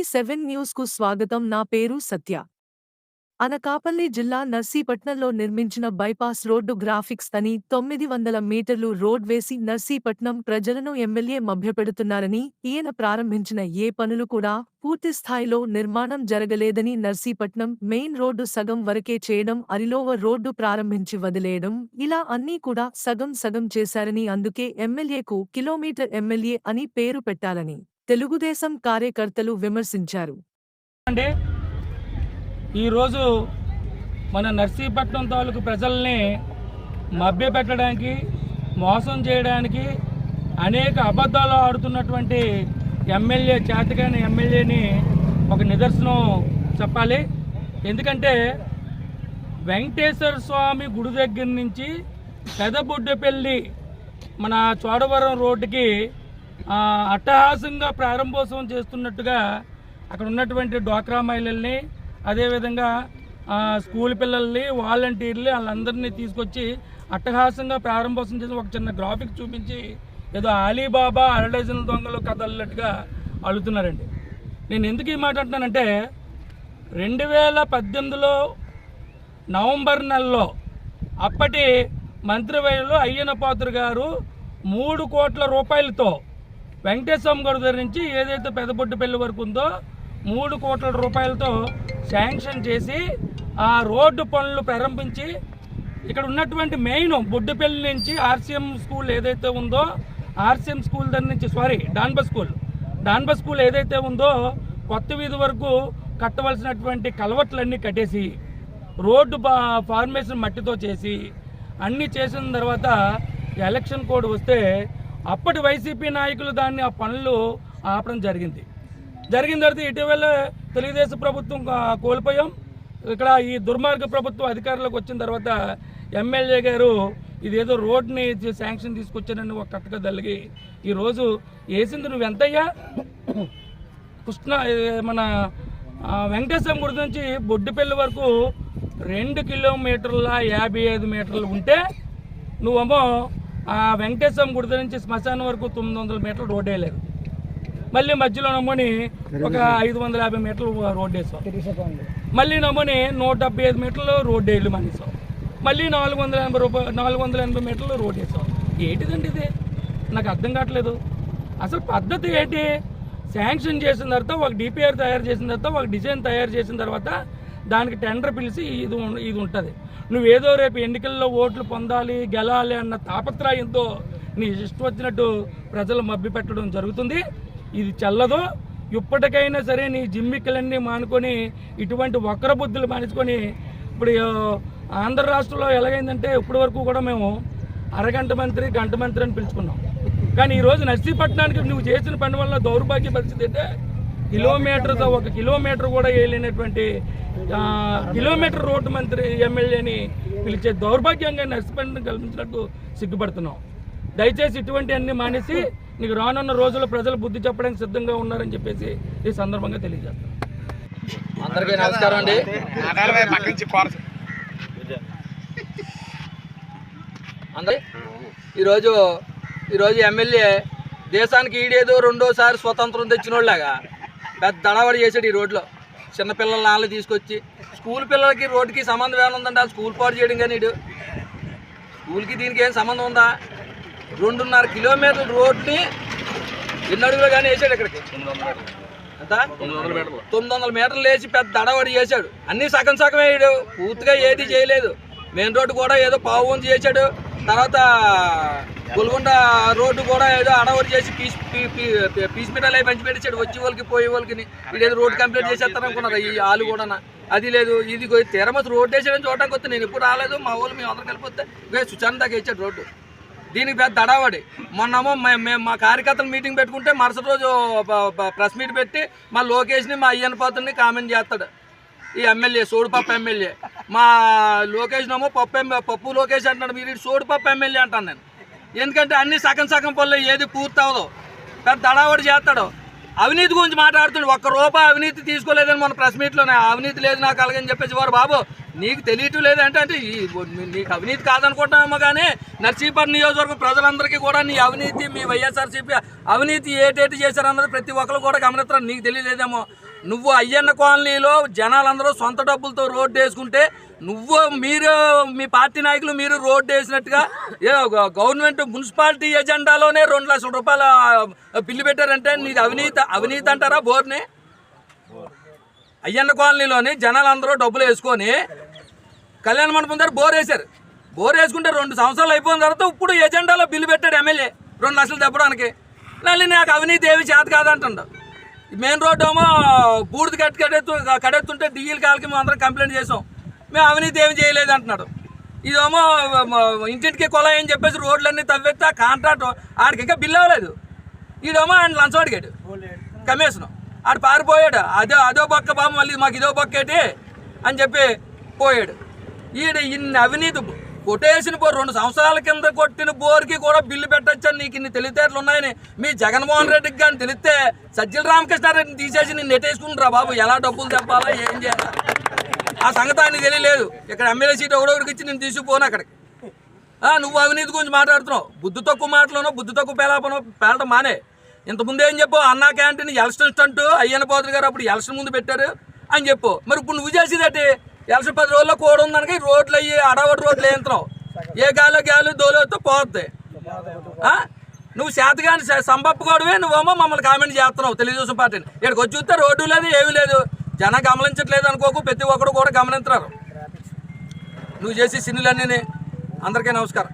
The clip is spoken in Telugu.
టీవీ7 న్యూస్ కు స్వాగతం. నా పేరు సత్య. అనకాపల్లి జిల్లా నర్సీపట్నంలో నిర్మించిన బైపాస్ రోడ్డు గ్రాఫిక్స్ అని 900 మీటర్లు రోడ్ వేసి నర్సీపట్నం ప్రజలను ఎమ్మెల్యే మభ్యపెడుతున్నారని, ఈయన ప్రారంభించిన ఏ పనులు కూడా పూర్తిస్థాయిలో నిర్మాణం జరగలేదని, నర్సీపట్నం మెయిన్ రోడ్డు సగం వరకే చేయడం, అరిలోవ రోడ్డు ప్రారంభించి వదిలేయడం, ఇలా అన్నీ కూడా సగం సగం చేశారని, అందుకే ఎమ్మెల్యేకు కిలోమీటర్ ఎమ్మెల్యే అని పేరు పెట్టాలని తెలుగుదేశం కార్యకర్తలు విమర్శించారు. ఈరోజు మన నర్సీపట్నం తాలూకు ప్రజల్ని మభ్యపెట్టడానికి, మోసం చేయడానికి అనేక అబద్ధాలు ఆడుతున్నటువంటి ఎమ్మెల్యే, చేతకాని ఎమ్మెల్యేని ఒక నిదర్శనం చెప్పాలి. ఎందుకంటే వెంకటేశ్వర స్వామి గుడి దగ్గర నుంచి పెదబుడ్డపల్లి మన చోడవరం రోడ్డుకి అట్టహాసంగా ప్రారంభోత్సవం చేస్తున్నట్టుగా అక్కడ ఉన్నటువంటి డ్వాక్రా మహిళల్ని, అదేవిధంగా స్కూల్ పిల్లల్ని, వాలంటీర్లు వాళ్ళందరినీ తీసుకొచ్చి అట్టహాసంగా ప్రారంభోత్సవం చేసి ఒక చిన్న గ్రాఫిక్ చూపించి ఏదో అలీబాబా అరడజన్ దొంగలు కథ అల్లినట్టుగా అడుగుతున్నారండి. నేను ఎందుకు ఈ మాట అంటున్నానంటే 2018లో నవంబర్ నెలలో అప్పటి మంత్రివర్యులు అయ్యన్నపాత్రుడు గారు 3 కోట్ల రూపాయలతో వెంకటేశ్వర గుడి దగ్గర నుంచి ఏదైతే పెదబొడ్డుపల్లి వరకు ఉందో 3 కోట్ల రూపాయలతో శాంక్షన్ చేసి ఆ రోడ్డు పనులు ప్రారంభించి ఇక్కడ ఉన్నటువంటి మెయిన్ బొడ్డుపల్లి నుంచి ఆర్సీఎం స్కూల్ ఏదైతే ఉందో, ఆర్సీఎం స్కూల్ దగ్గర నుంచి డాన్బస్ స్కూల్ ఏదైతే ఉందో కొత్త వీధి వరకు కట్టవలసినటువంటి కలవట్లన్నీ కట్టేసి రోడ్డు ఫార్మేషన్ మట్టితో చేసి అన్నీ చేసిన తర్వాత ఎలక్షన్ కోడ్ వస్తే అప్పటి వైసీపీ నాయకులు ఆ పనులు ఆపడం జరిగింది. తర్వాత ఇటీవల తెలుగుదేశం ప్రభుత్వం కోల్పోయాం. ఇక్కడ ఈ దుర్మార్గ ప్రభుత్వం అధికారంలోకి వచ్చిన తర్వాత ఎమ్మెల్యే గారు ఇదేదో రోడ్ని శాంక్షన్ తీసుకొచ్చానని ఒక కట్టగా తల్లిగి ఈరోజు వేసింది నువ్వు ఎంతయ్యా? మన వెంకటేశ్వర గుడి నుంచి బొడ్డుపల్లి వరకు 2 కిలోమీటర్ల 55 మీటర్లు ఉంటే నువ్వేమో ఆ వెంకటేశ్వర గుడి నుంచి శ్మశానం వరకు 900 మీటర్లు రోడ్ వేయలేదు. మళ్ళీ మధ్యలో నమ్మని ఒక 550 మీటర్లు రోడ్ వేసాం. మళ్ళీ నమ్మని 175 మీటర్లు రోడ్ వేయలు మానేసాం. మళ్ళీ 480 మీటర్లు రోడ్ వేసాం. ఏంటిదండి ఇది? నాకు అర్థం కావట్లేదు. అసలు పద్ధతి ఏంటి? శాంక్షన్ చేసిన తర్వాత ఒక డిపిఆర్ తయారు చేసిన తర్వాత ఒక డిజైన్ తయారు చేసిన తర్వాత దానికి టెండర్ పిలిచి ఇది ఉంటుంది. నువ్వేదో రేపు ఎన్నికల్లో ఓట్లు పొందాలి, గెలాలి అన్న తాపత్రయంతో నీ ఇష్టం వచ్చినట్టు ప్రజలు మభ్యపెట్టడం జరుగుతుంది. ఇది చెల్లదు. ఇప్పటికైనా సరే నీ జిమ్మిక్కలన్నీ మానుకొని ఇటువంటి వక్ర బుద్ధులు మానుకొని ఇప్పుడు ఆంధ్ర రాష్ట్రంలో ఎలాగైందంటే ఇప్పటి వరకు కూడా మేము అరగంట మంత్రి, గంట మంత్రి అని పిలుచుకున్నాం. కానీ ఈరోజు నర్సీపట్నానికి నువ్వు చేసిన పని వల్ల దౌర్భాగ్య పరిస్థితి అంటే ఒక కిలోమీటర్ కూడా వేయలేనటువంటి కిలోమీటర్ రోడ్డు మంత్రి ఎమ్మెల్యేని పిలిచే దౌర్భాగ్యంగా నర్సీపట్నం కల్పించినట్టు సిగ్గుపడుతున్నాం. దయచేసి ఇటువంటి అన్ని మానేసి నీకు రానున్న రోజుల్లో ప్రజలు బుద్ధి చెప్పడానికి సిద్ధంగా ఉన్నారని చెప్పేసి ఈ సందర్భంగా తెలియజేస్తాను. అందరికీ నమస్కారం అండి. ఈరోజు ఎమ్మెల్యే దేశానికి ఈడేదో రెండోసారి స్వతంత్రం తెచ్చినోళ్ళగా పెద్ద దడవడి చేశాడు. ఈ రోడ్లో చిన్నపిల్లల నాళ్ళు తీసుకొచ్చి స్కూల్ పిల్లలకి రోడ్డుకి సంబంధం ఏమైనా ఉందండి? ఆ స్కూల్ పాడు చేయడం కానీ స్కూల్కి దీనికి ఏం సంబంధం ఉందా? 2.5 కిలోమీటర్ల రోడ్ని ఎన్ని అడుగులు కానీ వేసాడు. ఇక్కడికి ఎంత 900 మీటర్లు వేసి పెద్ద దడవడి చేశాడు. అన్నీ సగం వేయడు, పూర్తిగా ఏది చేయలేదు. మెయిన్ రోడ్డు కూడా ఏదో పావు వంతు చేశాడు. తర్వాత గొల్గొండ రోడ్డు కూడా ఏదో అడవడి చేసి పీస్ మీటర్లు అవి పంచి పెట్టించాడు. వచ్చే వాళ్ళకి పోయే వాళ్ళకి వీడేదో రోడ్డు కంప్లీట్ చేసేస్తారనుకున్నారు ఈ వాళ్ళు కూడా. అది లేదు, ఇది తెరమతి రోడ్డు వేసాడని చూడడానికి వస్తే నేను ఎప్పుడు రాలేదు. మా వాళ్ళు మేము అందరం కలిపితే సుచాన్ దాకా ఇచ్చాడు రోడ్డు. దీనికి పెద్ద దడావడి. మొన్నేమో మేము మా కార్యకర్తలు మీటింగ్ పెట్టుకుంటే మరుసటి రోజు ప్రెస్ మీట్ పెట్టి మా లోకేష్ని, మా అయ్యన్నపాత్రుని కామెంట్ చేస్తాడు ఈ ఎమ్మెల్యే, సోడుపప్పు ఎమ్మెల్యే. మా లోకేష్ ఏమో పప్పు లోకేష్ అంటున్నాడు, మీరు సోడుపప్పు ఎమ్మెల్యే అంటాను నేను. ఎందుకంటే అన్ని సగం పనులు ఏది పూర్తి అవ్వదు. పెద్ద దడావడి చేస్తాడు. అవినీతి గురించి మాట్లాడుతున్నాడు. 1 రూపాయి అవినీతి తీసుకోలేదని మన ప్రెస్ మీట్లోనే అవినీతి లేదు నాకు అలాగని చెప్పేసి వారు బాబు నీకు తెలియటం లేదంటే నీకు అవినీతి కాదనుకుంటామేమో, కానీ నర్సీపట్నం నియోజకవర్గం ప్రజలందరికీ కూడా నీ అవినీతి, మీ వైఎస్ఆర్సీపీ అవినీతి ఏటేటి చేశారన్నది ప్రతి ఒక్కరు కూడా గమనిస్తారు. నీకు తెలియలేదేమో. నువ్వు అయ్యన్న కాలనీలో జనాలందరూ సొంత డబ్బులతో రోడ్డు వేసుకుంటే మీరు మీ పార్టీ నాయకులు మీరు రోడ్డు వేసినట్టుగా గవర్నమెంట్ మున్సిపాలిటీ ఎజెండాలోనే 2 లక్షల రూపాయల బిల్లు పెట్టారంటే నీది అవినీతి అంటారా? బోర్ని అయ్యన్న కాలనీలోని జనాలందరూ డబ్బులు వేసుకొని కళ్యాణ మండపం దగ్గర బోర్ వేశారు. బోర్ వేసుకుంటే 2 సంవత్సరాలు అయిపోయిన తర్వాత ఇప్పుడు ఎజెండాలో బిల్లు పెట్టాడు ఎమ్మెల్యే 2 లక్షలు తెప్పడానికి. మళ్ళీ నాకు అవినీతి ఏమి చేత కాదంటుండ. మెయిన్ రోడ్డు ఏమో బూడిద కడెత్తుంటే డీజిల్ కాలకి మేము అందరం కంప్లైంట్ చేసాం, మేము అవినీతి ఏమి చేయలేదు అంటున్నాడు. ఇదేమో ఇంటింటికి కొలా అని చెప్పేసి రోడ్లన్నీ తవ్వేస్తే కాంట్రాక్ట్ ఆడికి ఇంకా బిల్లు అవ్వలేదు. ఈడేమో ఆయన లంచం అడిగాడు కమిషన్, ఆడు పారిపోయాడు. అదో బొక్క బాబు మళ్ళీ మాకు ఇదో బొక్కేటి అని చెప్పి పోయాడు. ఇన్ని అవినీతి కొట్టేసిన 2 సంవత్సరాల కింద కొట్టిన బోర్కి కూడా బిల్లు పెట్టచ్చని నీకు ఇన్ని తెలివితేటలు ఉన్నాయని మీ జగన్మోహన్ రెడ్డికి కానీ తెలిస్తే సజ్జల రామకృష్ణారెడ్డిని తీసేసి నేను నెట్టేసుకుంటారా బాబు? ఎలా డబ్బులు తెప్పాలా, ఏం చేయాలా ఆ సంగతి ఆయనకి తెలియలేదు. ఇక్కడ ఎమ్మెల్యే సీట్ ఒకడొకరికి ఇచ్చి నేను తీసుకుపోను అక్కడికి. నువ్వు అవినీతి గురించి మాట్లాడుతున్నావు. బుద్ధి తక్కువ మాటలోనో బుద్ధి తక్కువ పేలటం మానే. ఇంతకుముందు ఏం చెప్పు, అన్నా క్యాంటీన్ ఎలక్షన్ స్టంట్ అయ్యన్న పోతులు గారు అప్పుడు ఎలక్షన్ ముందు పెట్టారు అని చెప్పు. మరి ఇప్పుడు నువ్వు చేసేదటి ఎలక్షన్ 10 రోజుల్లో కూడా ఉందనక రోడ్లు అయ్యి అడవటి రోడ్లు వేయించడం, ఏ గాలి దోలేతో పోద్ది. నువ్వు శాతగాని సంపప్పుకోవడమే నువ్వేమో మమ్మల్ని కామెంట్ చేస్తున్నావు తెలుగుదేశం పార్టీని. ఇక్కడికి వచ్చి చూస్తే రోడ్డు లేదు, ఏమీ లేదు. జనం గమనించట్లేదు అనుకోకు, ప్రతి ఒక్కరు కూడా గమనించున్నారు నువ్వు చేసే సిన్నులన్నీ. అందరికీ నమస్కారం.